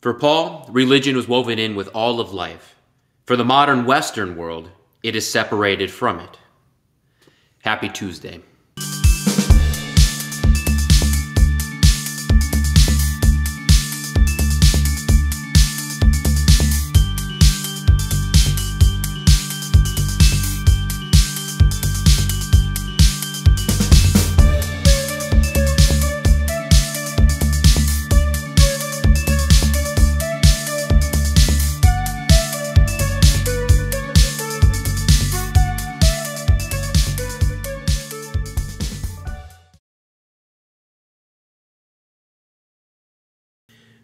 For Paul, religion was woven in with all of life. For the modern Western world, it is separated from it. Happy Tuesday.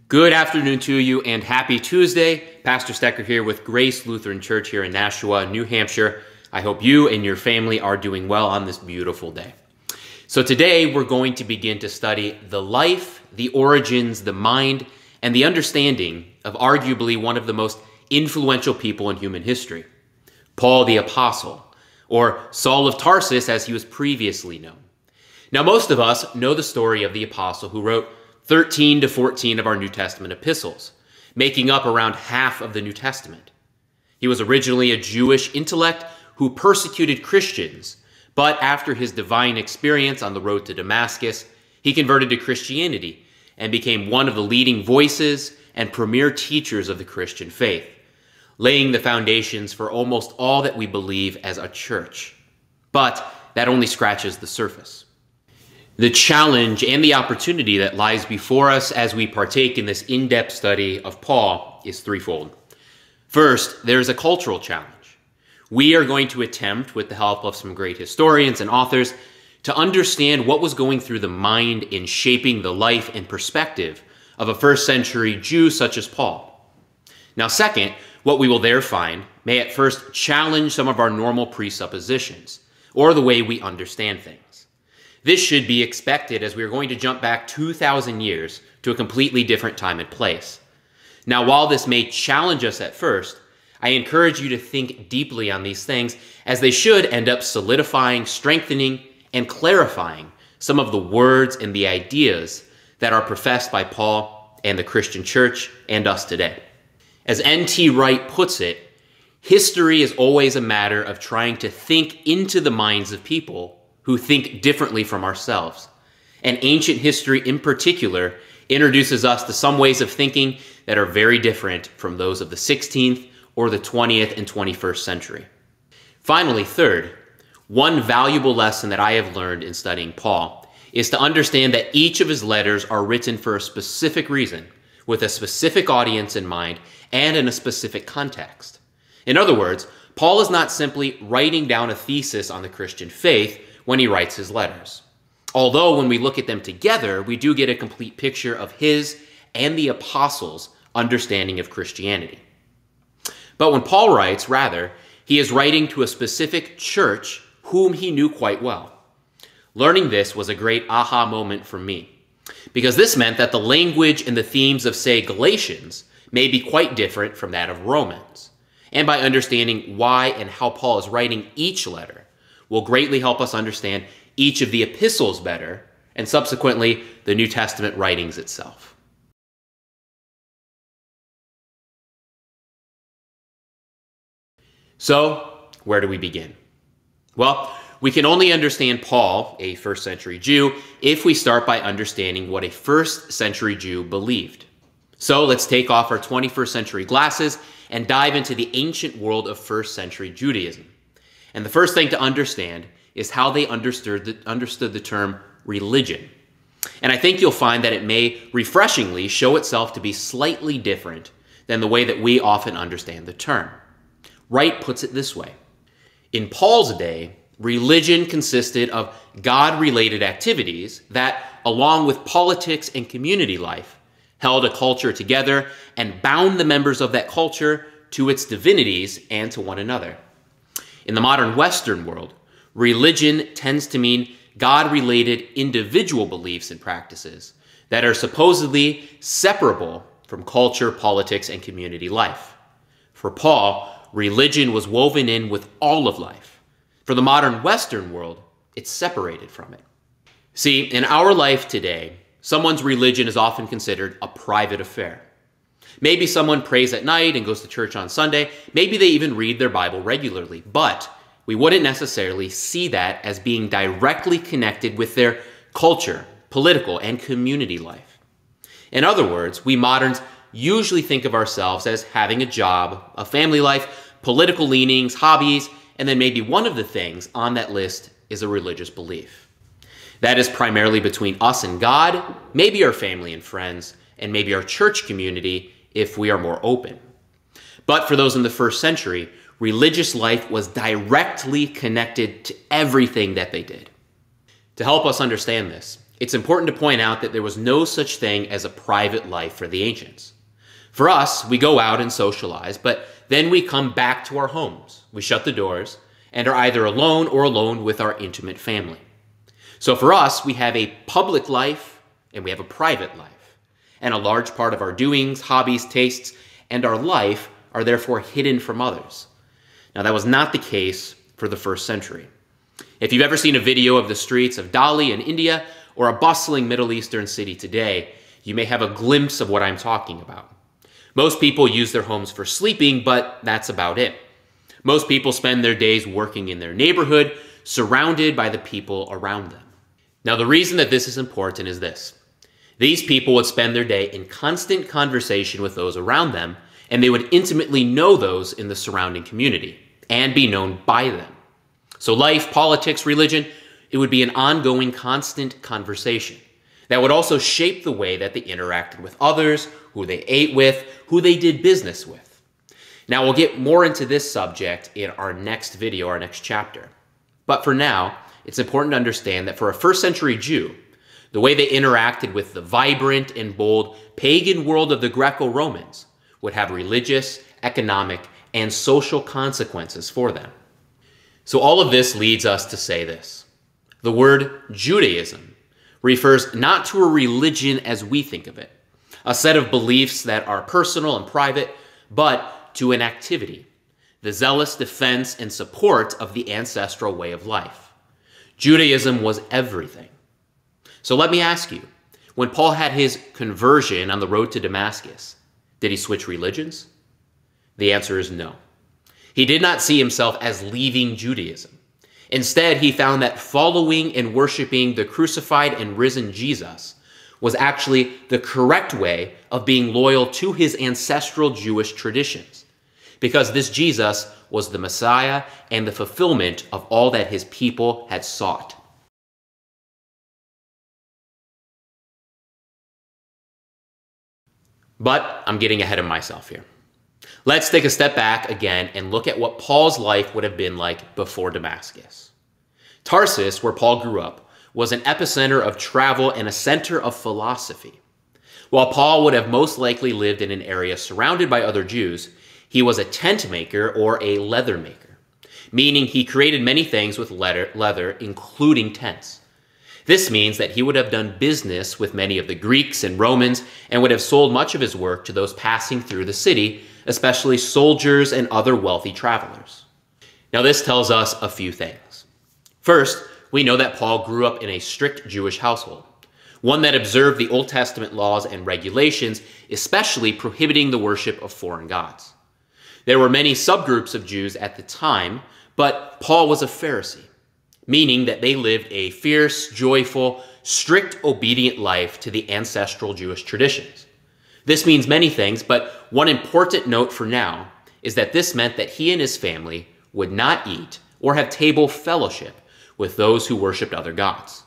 Good afternoon to you and happy Tuesday. Pastor Stecker here with Grace Lutheran Church here in Nashua, New Hampshire. I hope you and your family are doing well on this beautiful day. So today we're going to begin to study the life, the origins, the mind, and the understanding of arguably one of the most influential people in human history, Paul the Apostle, or Saul of Tarsus as he was previously known. Now most of us know the story of the Apostle who wrote 13 to 14 of our New Testament epistles, making up around half of the New Testament. He was originally a Jewish intellect who persecuted Christians, but after his divine experience on the road to Damascus, he converted to Christianity and became one of the leading voices and premier teachers of the Christian faith, laying the foundations for almost all that we believe as a church. But that only scratches the surface. The challenge and the opportunity that lies before us as we partake in this in-depth study of Paul is threefold. First, there is a cultural challenge. We are going to attempt, with the help of some great historians and authors, to understand what was going through the mind in shaping the life and perspective of a first-century Jew such as Paul. Now, second, what we will there find may at first challenge some of our normal presuppositions, or the way we understand things. This should be expected as we are going to jump back 2,000 years to a completely different time and place. Now, while this may challenge us at first, I encourage you to think deeply on these things as they should end up solidifying, strengthening, and clarifying some of the words and the ideas that are professed by Paul and the Christian church and us today. As N.T. Wright puts it, history is always a matter of trying to think into the minds of people who think differently from ourselves. And ancient history in particular introduces us to some ways of thinking that are very different from those of the 16th or the 20th and 21st century. Finally, third, one valuable lesson that I have learned in studying Paul is to understand that each of his letters are written for a specific reason, with a specific audience in mind and in a specific context. In other words, Paul is not simply writing down a thesis on the Christian faith when he writes his letters. Although when we look at them together, we do get a complete picture of his and the apostles' understanding of Christianity. But when Paul writes, rather, he is writing to a specific church whom he knew quite well. Learning this was a great aha moment for me, because this meant that the language and the themes of, say, Galatians may be quite different from that of Romans. And by understanding why and how Paul is writing each letter will greatly help us understand each of the epistles better, and subsequently the New Testament writings itself. So, where do we begin? Well, we can only understand Paul, a first-century Jew, if we start by understanding what a first-century Jew believed. So let's take off our 21st century glasses and dive into the ancient world of first-century Judaism. And the first thing to understand is how they understood the term religion. And I think you'll find that it may refreshingly show itself to be slightly different than the way that we often understand the term. Wright puts it this way. In Paul's day, religion consisted of God-related activities that, along with politics and community life, held a culture together and bound the members of that culture to its divinities and to one another. In the modern Western world, religion tends to mean God-related individual beliefs and practices that are supposedly separable from culture, politics, and community life. For Paul, religion was woven in with all of life. For the modern Western world, it's separated from it. See, in our life today, someone's religion is often considered a private affair. Maybe someone prays at night and goes to church on Sunday. Maybe they even read their Bible regularly, but we wouldn't necessarily see that as being directly connected with their culture, political, and community life. In other words, we moderns usually think of ourselves as having a job, a family life, political leanings, hobbies, and then maybe one of the things on that list is a religious belief. That is primarily between us and God, maybe our family and friends, and maybe our church community if we are more open. But for those in the first century, religious life was directly connected to everything that they did. To help us understand this, it's important to point out that there was no such thing as a private life for the ancients. For us, we go out and socialize, but then we come back to our homes. We shut the doors and are either alone or alone with our intimate family. So for us, we have a public life and we have a private life. And a large part of our doings, hobbies, tastes, and our life are therefore hidden from others. Now, that was not the case for the first century. If you've ever seen a video of the streets of Delhi in India or a bustling Middle Eastern city today, you may have a glimpse of what I'm talking about. Most people use their homes for sleeping, but that's about it. Most people spend their days working in their neighborhood, surrounded by the people around them. Now, the reason that this is important is this. These people would spend their day in constant conversation with those around them, and they would intimately know those in the surrounding community and be known by them. So life, politics, religion, it would be an ongoing, constant conversation that would also shape the way that they interacted with others, who they ate with, who they did business with. Now, we'll get more into this subject in our next video, our next chapter. But for now, it's important to understand that for a first century Jew, the way they interacted with the vibrant and bold pagan world of the Greco-Romans would have religious, economic, and social consequences for them. So all of this leads us to say this. The word Judaism refers not to a religion as we think of it, a set of beliefs that are personal and private, but to an activity, the zealous defense and support of the ancestral way of life. Judaism was everything. So let me ask you, when Paul had his conversion on the road to Damascus, did he switch religions? The answer is no. He did not see himself as leaving Judaism. Instead, he found that following and worshiping the crucified and risen Jesus was actually the correct way of being loyal to his ancestral Jewish traditions, because this Jesus was the Messiah and the fulfillment of all that his people had sought. But I'm getting ahead of myself here. Let's take a step back again and look at what Paul's life would have been like before Damascus. Tarsus, where Paul grew up, was an epicenter of travel and a center of philosophy. While Paul would have most likely lived in an area surrounded by other Jews, he was a tent maker or a leather maker, meaning he created many things with leather, including tents. This means that he would have done business with many of the Greeks and Romans and would have sold much of his work to those passing through the city, especially soldiers and other wealthy travelers. Now, this tells us a few things. First, we know that Paul grew up in a strict Jewish household, one that observed the Old Testament laws and regulations, especially prohibiting the worship of foreign gods. There were many subgroups of Jews at the time, but Paul was a Pharisee, meaning that they lived a fierce, joyful, strict, obedient life to the ancestral Jewish traditions. This means many things, but one important note for now is that this meant that he and his family would not eat or have table fellowship with those who worshiped other gods.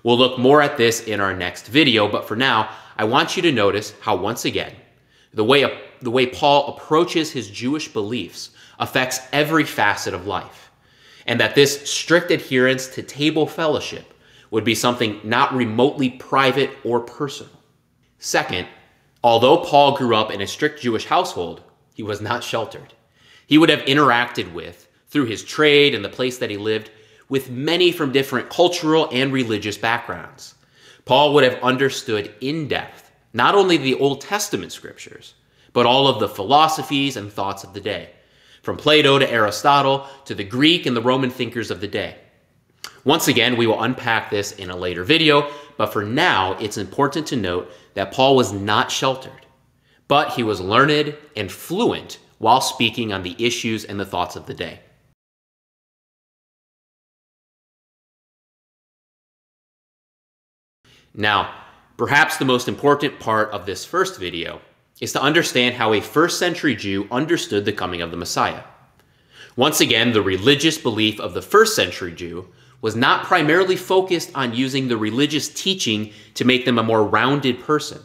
We'll look more at this in our next video, but for now, I want you to notice how, once again, the way Paul approaches his Jewish beliefs affects every facet of life, and that this strict adherence to table fellowship would be something not remotely private or personal. Second, although Paul grew up in a strict Jewish household, he was not sheltered. He would have interacted with, through his trade and the place that he lived, with many from different cultural and religious backgrounds. Paul would have understood in depth not only the Old Testament scriptures, but all of the philosophies and thoughts of the day, from Plato to Aristotle to the Greek and the Roman thinkers of the day. Once again, we will unpack this in a later video, but for now, it's important to note that Paul was not sheltered, but he was learned and fluent while speaking on the issues and the thoughts of the day. Now, perhaps the most important part of this first video is to understand how a first-century Jew understood the coming of the Messiah. Once again, the religious belief of the first-century Jew was not primarily focused on using the religious teaching to make them a more rounded person,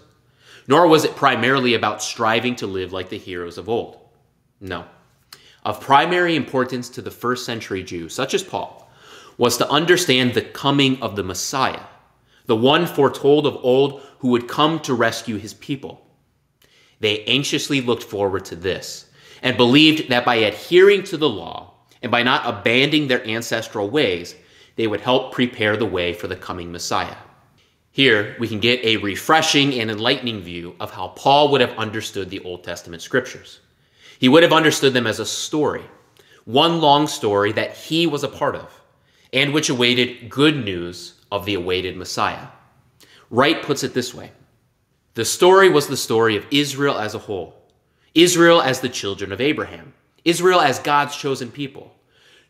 nor was it primarily about striving to live like the heroes of old. No. Of primary importance to the first-century Jew, such as Paul, was to understand the coming of the Messiah, the one foretold of old who would come to rescue his people. They anxiously looked forward to this and believed that by adhering to the law and by not abandoning their ancestral ways, they would help prepare the way for the coming Messiah. Here, we can get a refreshing and enlightening view of how Paul would have understood the Old Testament scriptures. He would have understood them as a story, one long story that he was a part of, and which awaited good news of the awaited Messiah. Wright puts it this way: the story was the story of Israel as a whole, Israel as the children of Abraham, Israel as God's chosen people,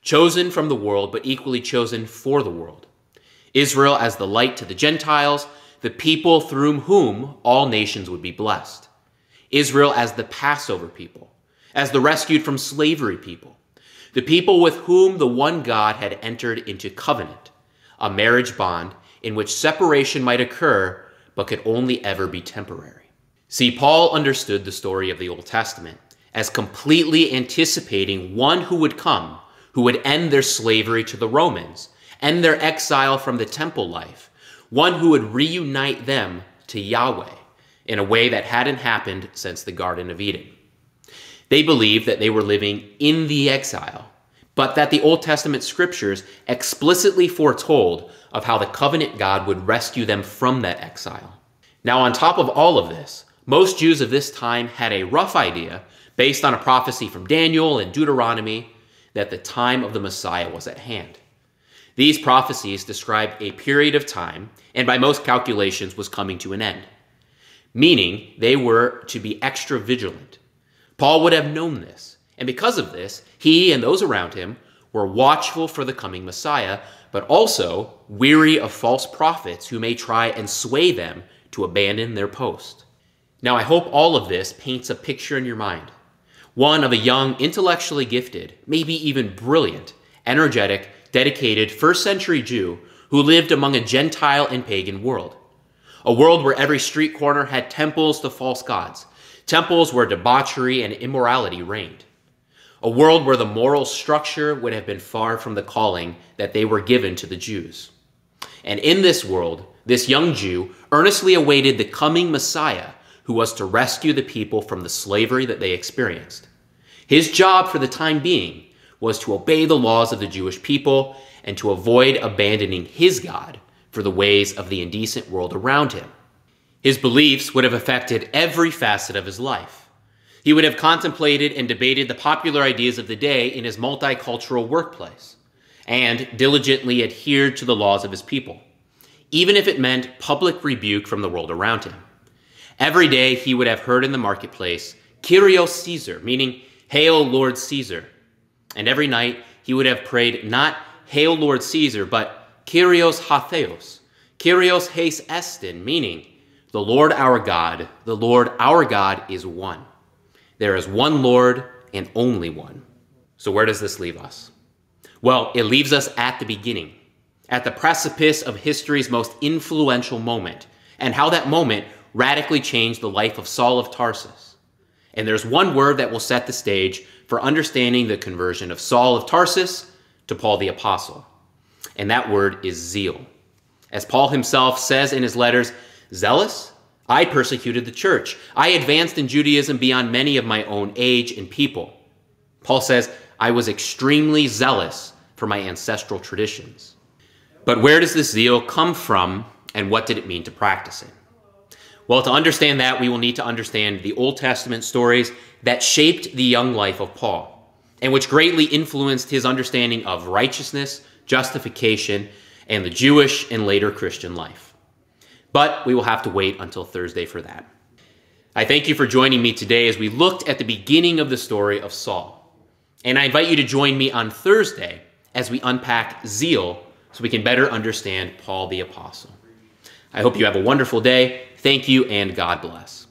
chosen from the world but equally chosen for the world, Israel as the light to the Gentiles, the people through whom all nations would be blessed, Israel as the Passover people, as the rescued from slavery people, the people with whom the one God had entered into covenant, a marriage bond in which separation might occur but could only ever be temporary. See, Paul understood the story of the Old Testament as completely anticipating one who would come, who would end their slavery to the Romans, end their exile from the temple life, one who would reunite them to Yahweh in a way that hadn't happened since the Garden of Eden. They believed that they were living in the exile, but that the Old Testament scriptures explicitly foretold of how the covenant God would rescue them from that exile. Now, on top of all of this, most Jews of this time had a rough idea, based on a prophecy from Daniel and Deuteronomy, that the time of the Messiah was at hand. These prophecies described a period of time, and by most calculations was coming to an end, meaning they were to be extra vigilant. Paul would have known this, and because of this, he and those around him were watchful for the coming Messiah, but also weary of false prophets who may try and sway them to abandon their post. Now, I hope all of this paints a picture in your mind, one of a young, intellectually gifted, maybe even brilliant, energetic, dedicated first-century Jew who lived among a Gentile and pagan world, a world where every street corner had temples to false gods, temples where debauchery and immorality reigned, a world where the moral structure would have been far from the calling that they were given to the Jews. And in this world, this young Jew earnestly awaited the coming Messiah who was to rescue the people from the slavery that they experienced. His job for the time being was to obey the laws of the Jewish people and to avoid abandoning his God for the ways of the indecent world around him. His beliefs would have affected every facet of his life. He would have contemplated and debated the popular ideas of the day in his multicultural workplace and diligently adhered to the laws of his people, even if it meant public rebuke from the world around him. Every day he would have heard in the marketplace, "Kyrios Caesar," meaning, "Hail Lord Caesar." And every night he would have prayed not "Hail Lord Caesar," but "Kyrios Hatheos," "Kyrios heis estin," meaning, "The Lord our God is one." There is one Lord and only one. So where does this leave us? Well, it leaves us at the beginning, at the precipice of history's most influential moment, and how that moment radically changed the life of Saul of Tarsus. And there's one word that will set the stage for understanding the conversion of Saul of Tarsus to Paul the Apostle. And that word is zeal. As Paul himself says in his letters, "Zealous? I persecuted the church. I advanced in Judaism beyond many of my own age and people." Paul says, "I was extremely zealous for my ancestral traditions." But where does this zeal come from, and what did it mean to practice it? Well, to understand that, we will need to understand the Old Testament stories that shaped the young life of Paul, and which greatly influenced his understanding of righteousness, justification, and the Jewish and later Christian life. But we will have to wait until Thursday for that. I thank you for joining me today as we looked at the beginning of the story of Saul. And I invite you to join me on Thursday as we unpack zeal so we can better understand Paul the Apostle. I hope you have a wonderful day. Thank you, and God bless.